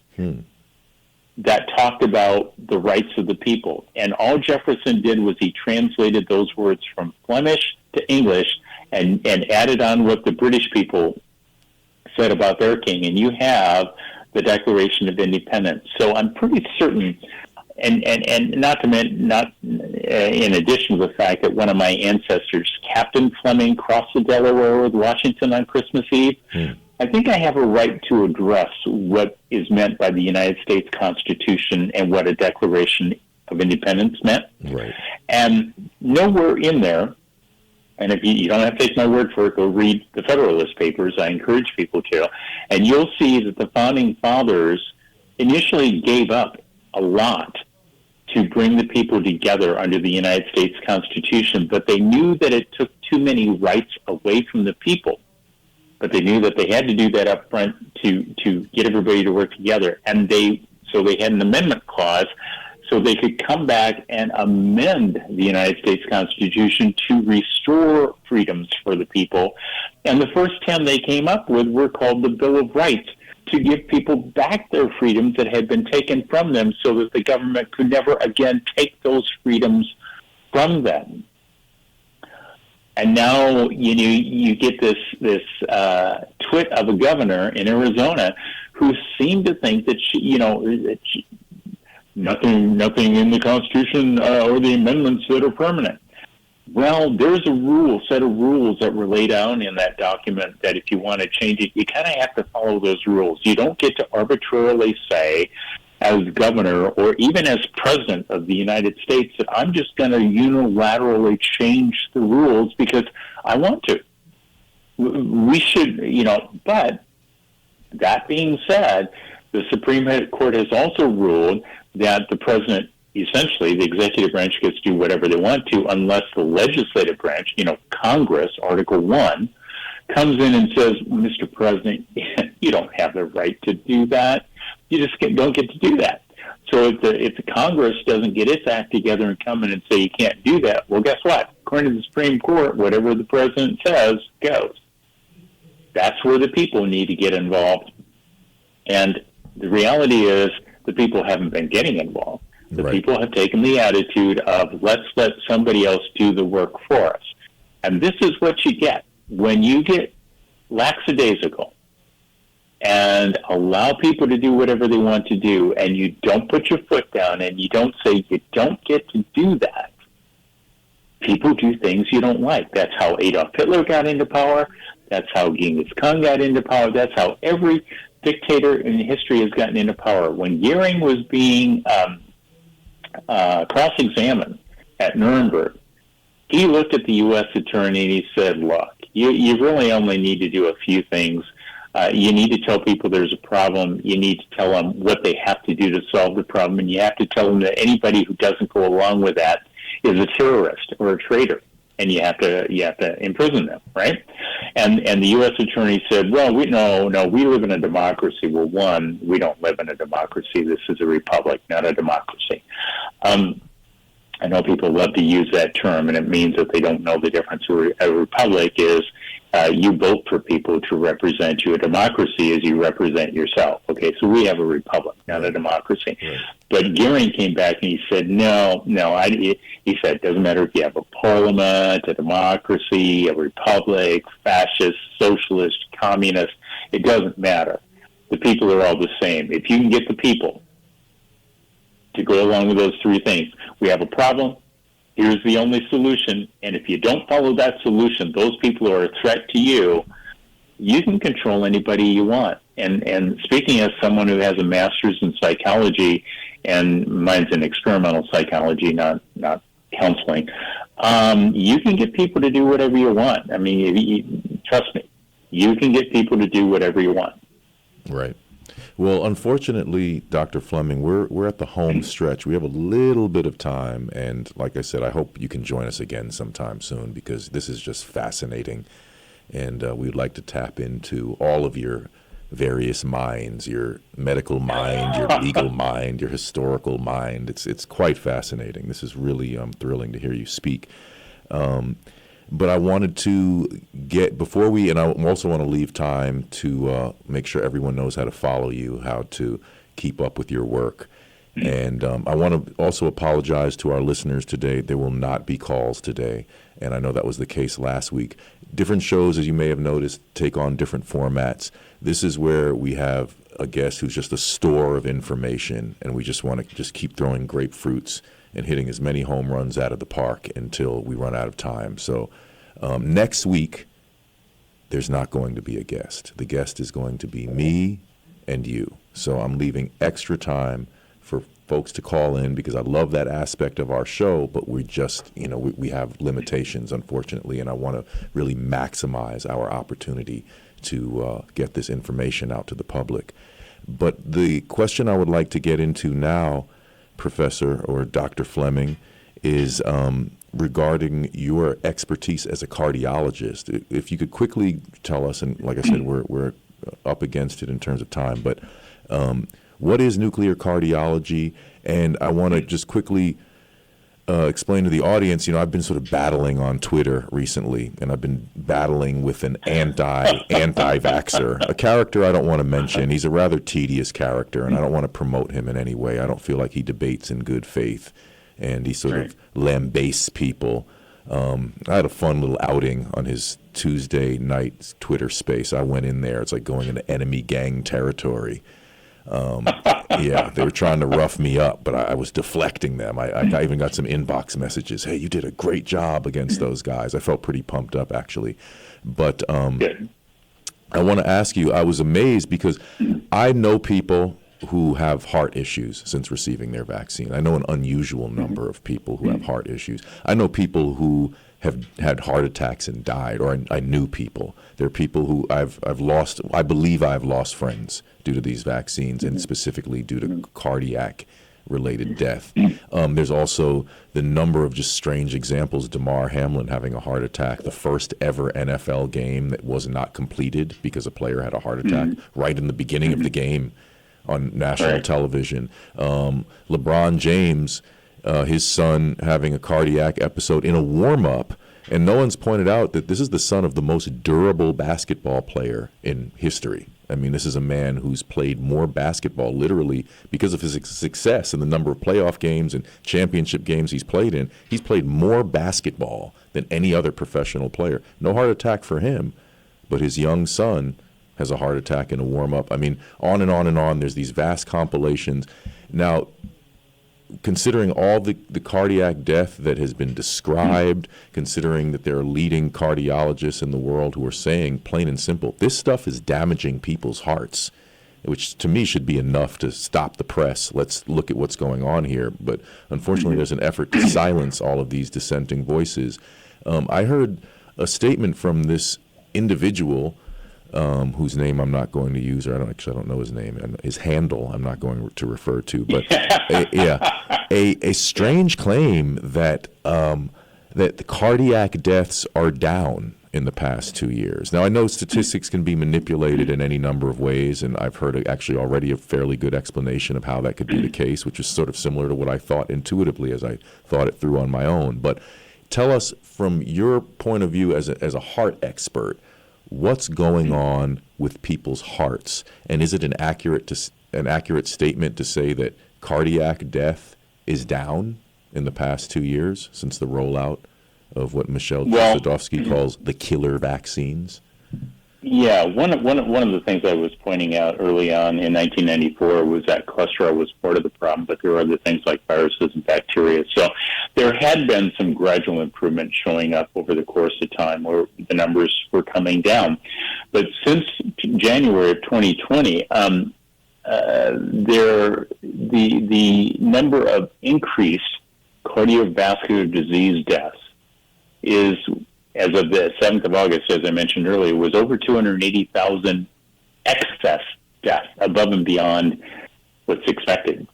that talked about the rights of the people. And all Jefferson did was he translated those words from Flemish to English and added on what the British people said about their king. And you have the Declaration of Independence. So I'm pretty certain, and not in addition to the fact that one of my ancestors, Captain Fleming, crossed the Delaware with Washington on Christmas Eve, I think I have a right to address what is meant by the United States Constitution and what a Declaration of Independence meant. Right. And nowhere in there, and if you don't have to take my word for it, go read the Federalist Papers. I encourage people to. And you'll see that the Founding Fathers initially gave up a lot to bring the people together under the United States Constitution, but they knew that it took too many rights away from the people. But they knew that they had to do that up front to get everybody to work together. And so they had an amendment clause so they could come back and amend the United States Constitution to restore freedoms for the people. And the first 10 they came up with were called the Bill of Rights, to give people back their freedoms that had been taken from them so that the government could never again take those freedoms from them. And now you get this twit of a governor in Arizona who seemed to think that nothing in the Constitution or the amendments that are permanent. Well, there's a set of rules that were laid down in that document that if you want to change it, you kind of have to follow those rules. You don't get to arbitrarily say, as governor or even as president of the United States, that I'm just going to unilaterally change the rules because I want to. We should, but that being said, the Supreme Court has also ruled that the president, essentially, the executive branch gets to do whatever they want to unless the legislative branch, Congress, Article 1, comes in and says, Mr. President, you don't have the right to do that. You just don't get to do that. So if the Congress doesn't get its act together and come in and say you can't do that, well, guess what? According to the Supreme Court, whatever the president says goes. That's where the people need to get involved. And the reality is the people haven't been getting involved. The Right. people have taken the attitude of let's let somebody else do the work for us. And this is what you get when you get lackadaisical and allow people to do whatever they want to do, and you don't put your foot down and you don't say you don't get to do that. People do things you don't like. That's how Adolf Hitler got into power. That's how Genghis Khan got into power. That's how every dictator in history has gotten into power. When Goering was being cross-examined at Nuremberg, he looked at the U.S. attorney and he said, look, you really only need to do a few things. You need to tell people there's a problem. You need to tell them what they have to do to solve the problem. And you have to tell them that anybody who doesn't go along with that is a terrorist or a traitor. And you have to imprison them, right? And the U.S. attorney said, well, we live in a democracy. Well, one, we don't live in a democracy. This is a republic, not a democracy. I know people love to use that term, and it means that they don't know the difference. A republic is you vote for people to represent you. A democracy is you represent yourself. Okay, so we have a republic, not a democracy. Right. But Goering came back and he said, he said, it doesn't matter if you have a parliament, a democracy, a republic, fascist, socialist, communist, it doesn't matter. The people are all the same. If you can get the people to go along with those three things, we have a problem, here's the only solution, and if you don't follow that solution, those people are a threat to you, you can control anybody you want. And speaking as someone who has a master's in psychology, and mine's in experimental psychology, not counseling, you can get people to do whatever you want. I mean, trust me, you can get people to do whatever you want. Right. Well, unfortunately, Dr. Fleming, we're at the home stretch. We have a little bit of time, and like I said, I hope you can join us again sometime soon because this is just fascinating, and we'd like to tap into all of your various minds, your medical mind, your legal mind, your historical mind. It's quite fascinating. This is really thrilling to hear you speak. But I wanted to get, and I also want to leave time to make sure everyone knows how to follow you, how to keep up with your work. And I want to also apologize to our listeners today. There will not be calls today, and I know that was the case last week. Different shows, as you may have noticed, take on different formats. This is where we have a guest who's just a store of information, and we just want to just keep throwing grapefruits and hitting as many home runs out of the park until we run out of time. So next week, there's not going to be a guest. The guest is going to be me and you. So I'm leaving extra time for folks to call in because I love that aspect of our show, but we just, we have limitations, unfortunately, and I want to really maximize our opportunity to get this information out to the public. But the question I would like to get into now, Professor or Dr. Fleming, is regarding your expertise as a cardiologist. If you could quickly tell us, and like I said, we're up against it in terms of time, but what is nuclear cardiology? And I want to just quickly explain to the audience, I've been sort of battling on Twitter recently, and I've been battling with an anti-vaxxer, a character I don't want to mention. He's a rather tedious character, and I don't want to promote him in any way. I don't feel like he debates in good faith, and he sort of lambastes people. I had a fun little outing on his Tuesday night Twitter space. I went in there. It's like going into enemy gang territory. Yeah, they were trying to rough me up, but I was deflecting them. I even got some inbox messages. Hey, you did a great job against those guys. I felt pretty pumped up, actually. But I want to ask you, I was amazed because I know people who have heart issues since receiving their vaccine. I know an unusual number of people who have heart issues. I know people who have had heart attacks and died, or I knew people. There are people who I've lost, I believe I've lost friends due to these vaccines, and specifically due to cardiac-related death. There's also the number of just strange examples. Damar Hamlin having a heart attack, the first ever NFL game that was not completed because a player had a heart attack right in the beginning of the game on national television. LeBron James, his son having a cardiac episode in a warm-up, and no one's pointed out that this is the son of the most durable basketball player in history. I mean, this is a man who's played more basketball, literally, because of his success and the number of playoff games and championship games he's played in. He's played more basketball than any other professional player. No heart attack for him, but his young son has a heart attack in a warm-up. I mean, on and on and on. There's these vast compilations. Now, considering all the cardiac death that has been described, considering that there are leading cardiologists in the world who are saying, plain and simple, this stuff is damaging people's hearts, which to me should be enough to stop the press. Let's look at what's going on here. But unfortunately, there's an effort to silence all of these dissenting voices. I heard a statement from this individual whose name I'm not going to use, or I don't know his name, and his handle I'm not going to refer to, but a strange claim that that the cardiac deaths are down in the past 2 years. Now, I know statistics can be manipulated in any number of ways, and I've heard actually already a fairly good explanation of how that could be the case, which is sort of similar to what I thought intuitively as I thought it through on my own. But tell us, from your point of view as a heart expert, what's going on with people's hearts, and is it an accurate statement to say that cardiac death is down in the past 2 years since the rollout of what Michelle Sadowski calls the killer vaccines? Yeah, one of the things I was pointing out early on in 1994 was that cholesterol was part of the problem, but there were other things like viruses and bacteria. So there had been some gradual improvement showing up over the course of time where the numbers were coming down. But since January of 2020, the number of increased cardiovascular disease deaths is, as of the 7th of August, as I mentioned earlier, was over 280,000 excess deaths above and beyond what's expected.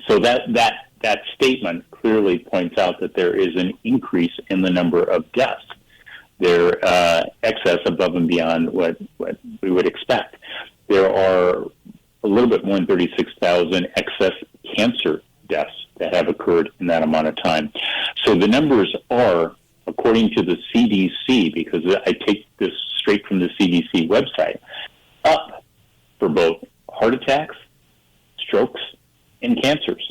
So that statement clearly points out that there is an increase in the number of deaths. They're excess above and beyond what we would expect. There are a little bit more than 36,000 excess cancer deaths that have occurred in that amount of time. So the numbers are, according to the CDC, because I take this straight from the CDC website, up for both heart attacks, strokes, and cancers.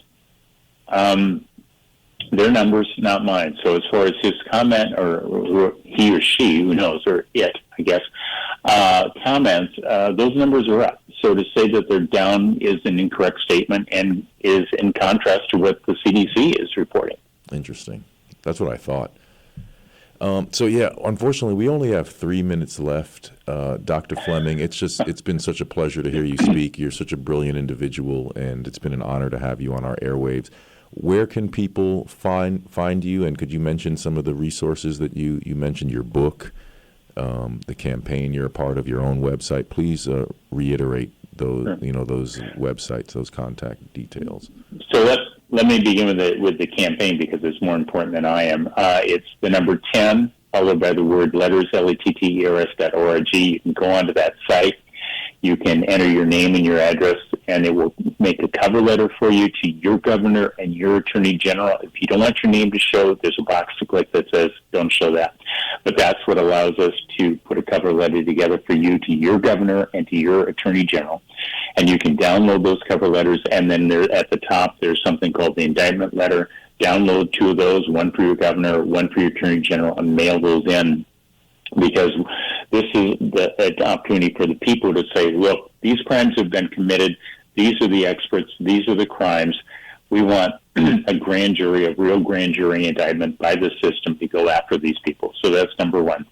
Their numbers, not mine. So as far as his comment, or he or she, who knows, or it, I guess, comments, those numbers are up. So to say that they're down is an incorrect statement and is in contrast to what the CDC is reporting. Interesting. That's what I thought. So yeah, unfortunately, we only have 3 minutes left. Dr. Fleming, it's been such a pleasure to hear you speak. You're such a brilliant individual, and it's been an honor to have you on our airwaves. Where can people find you, and could you mention some of the resources that you mentioned, your book, the campaign you're a part of, your own website? Please reiterate those, Sure. Those websites, those contact details. So let me begin with the campaign, because it's more important than I am. It's the number 10, followed by the word letters, letters.org. You can go onto that site. You can enter your name and your address, and it will make a cover letter for you to your governor and your attorney general. If you don't want your name to show, there's a box to click that says don't show that. But that's what allows us to put a cover letter together for you to your governor and to your attorney general. And you can download those cover letters, and then there, at the top, there's something called the indictment letter. Download 2 of those, one for your governor, one for your attorney general, and mail those in. Because this is the opportunity for the people to say, look, these crimes have been committed. These are the experts. These are the crimes. We want a grand jury, a real grand jury indictment by the system to go after these people. So that's number 1.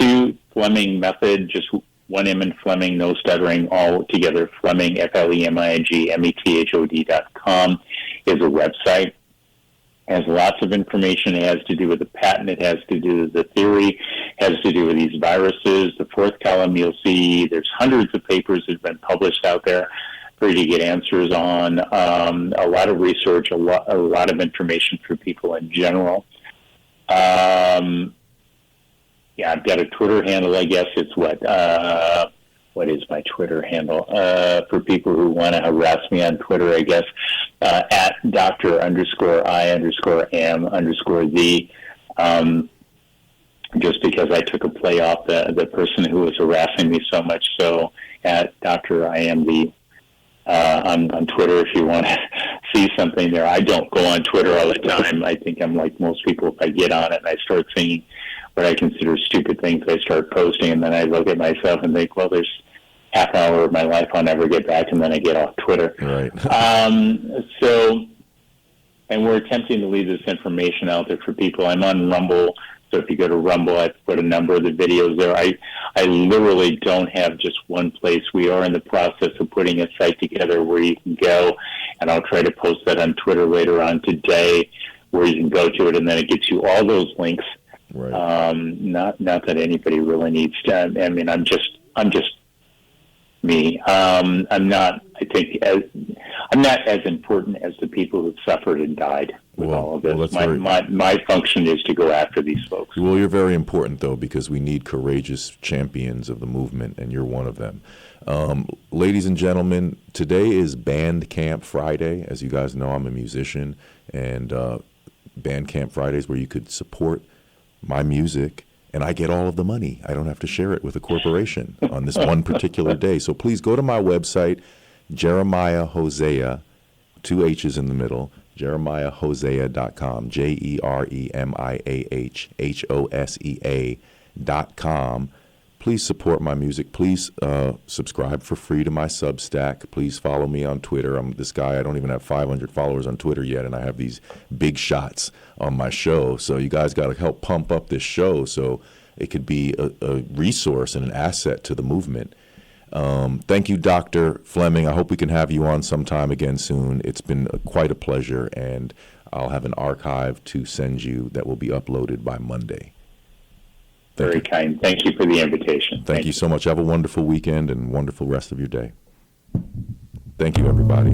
2, Fleming method, just one M in Fleming, no stuttering, all together. Fleming, FLEMING, METHOD.com is a website. Has lots of information. It has to do with the patent. It has to do with the theory. It has to do with these viruses. The 4th column, you'll see there's hundreds of papers that have been published out there for you to get answers on. A lot of research, a lot of information for people in general. Yeah, I've got a Twitter handle, I guess. It's what is my Twitter handle? For people who want to harass me on Twitter, I guess, at Dr.I_am_the, just because I took a play off the person who was harassing me so much. So at Dr. I am the, on Twitter, if you want to see something there. I don't go on Twitter all the time. I think I'm like most people. If I get on it and I start seeing what I consider stupid things, I start posting, and then I look at myself and think, well, there's half an hour of my life I'll never get back, and then I get off Twitter. Right. And we're attempting to leave this information out there for people. I'm on Rumble, so if you go to Rumble, I've put a number of the videos there. I literally don't have just one place. We are in the process of putting a site together where you can go, and I'll try to post that on Twitter later on today, where you can go to it, and then it gets you all those links. Right. Not that anybody really needs to. I mean, I'm just me. I'm not as important as the people who've suffered and died with all of this. My function is to go after these folks. Well, you're very important, though, because we need courageous champions of the movement, and you're one of them. Ladies and gentlemen, today is Bandcamp Friday. As you guys know, I'm a musician, and Bandcamp Friday is where you could support my music, and I get all of the money. I don't have to share it with a corporation on this one particular day. So please go to my website, Jeremiah Hosea, 2 H's in the middle, jeremiahhosea.com, JeremiahHosea.com. Please support my music. Please subscribe for free to my Substack. Please follow me on Twitter. I'm this guy. I don't even have 500 followers on Twitter yet, and I have these big shots on my show. So you guys got to help pump up this show so it could be a resource and an asset to the movement. Thank you, Dr. Fleming. I hope we can have you on sometime again soon. It's been quite a pleasure, and I'll have an archive to send you that will be uploaded by Monday. Very kind. Thank you for the invitation. Thank you so much. Have a wonderful weekend and wonderful rest of your day. Thank you, everybody.